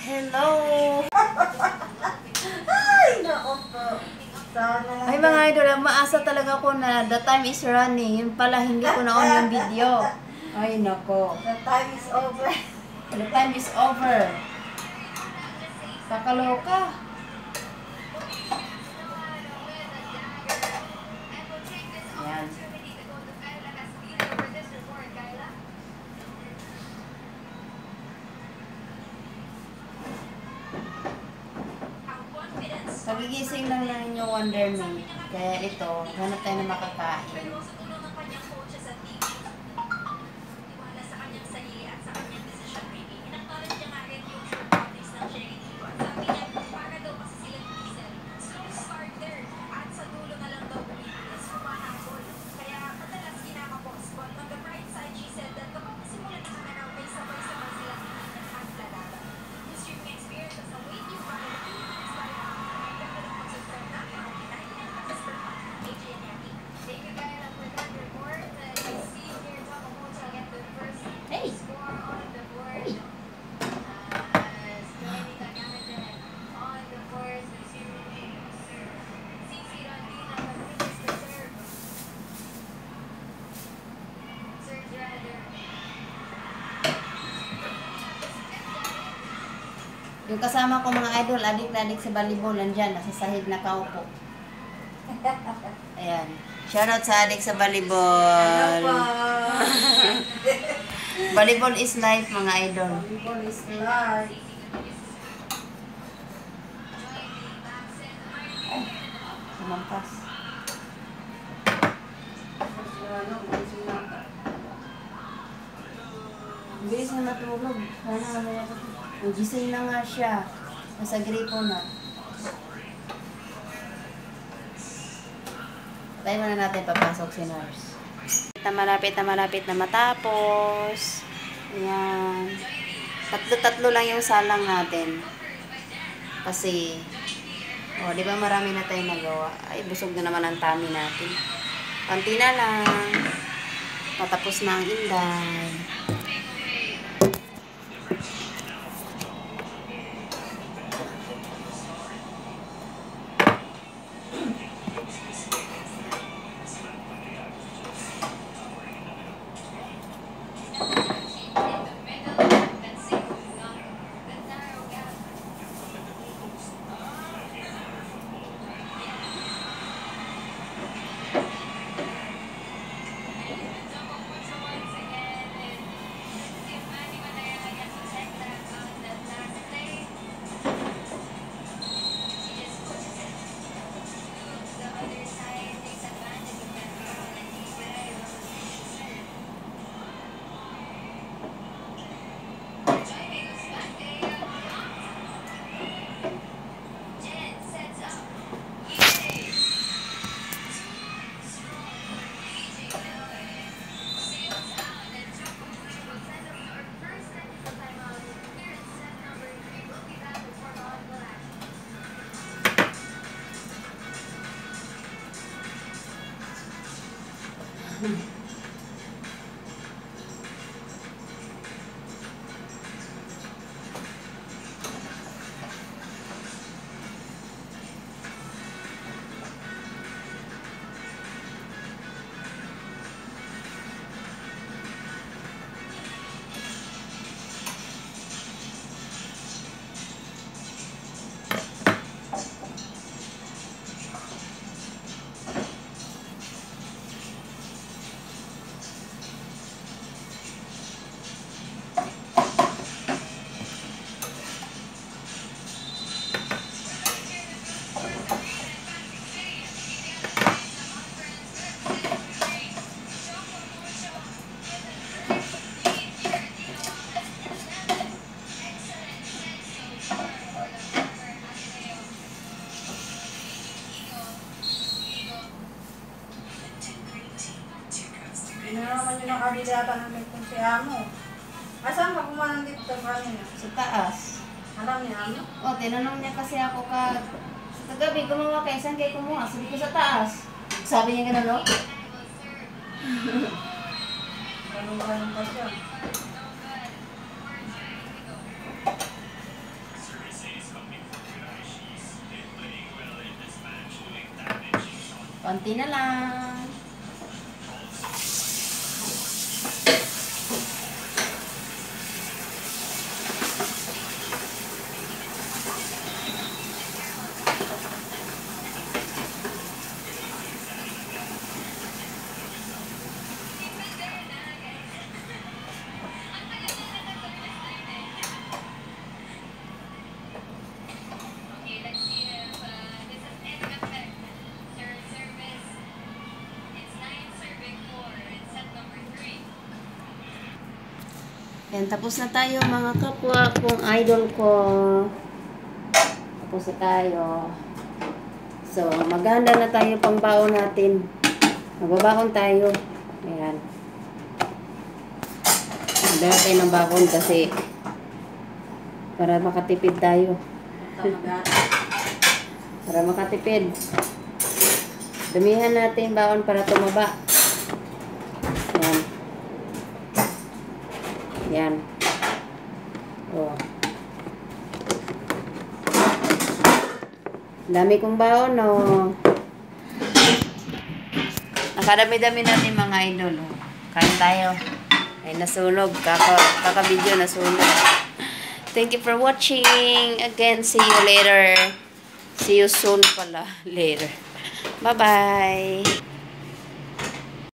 Hello! Ay, nako po. Sana Ay mga idol, maasa talaga ko na the time is running. Yun pala, hindi ko na-on yung video. Ay nako. the time is over. The time is over. Kakaloka. Ayan. Pagigising lang ng inyong Wonder Me. Kaya ito, hanap tayo na makakain. Hey! Uy! Yung kasama ko mga idol, adik na adik sa volleyball, nandyan, nasa sahig na kaupo. Ayan. Shoutout sa adik sa volleyball. Ano po? Volleyball is life mga idol. Volleyball is life. Ay, lumampas. Ang bilis na matulog. Sana mamaya ko. Gising na nga siya. Nasa gripo na. Tayo muna natin papasok si nurse. Malapit na matapos. Ayan. Tatlo lang yung salang natin. Kasi, di ba marami na tayong nagawa. Ay, busog na naman ang tummy natin. Panti na lang. Patapos na ang Inday. Ano naman yung nakadilata namin kung si Amo. Asan ka pumanang dito kanina? Sa taas. Alam niya Amo? Tinanong niya kasi ako sa kagabi, gumawa kayo, saan kayo kumuha? Sabi ko sa taas. Sabi niya gano'n, no? Ganun pa siya. Konti na lang. Yan, tapos na tayo mga kapwa kung idol ko. Tapos na tayo. So, maghanda na tayo pang baon natin. Magbabaon tayo. Ayan. Magdala tayo ng baon kasi para makatipid tayo. Para makatipid. Damihan natin baon para tumaba. Ayan. Yan. Oh. Dami kong baon, no. Nakadami-dami natin mga idol, oh. Kain tayo. Ay, nasunog. Kaka-video nasunog. Thank you for watching. Again, see you later. See you soon pala. Later. Bye-bye.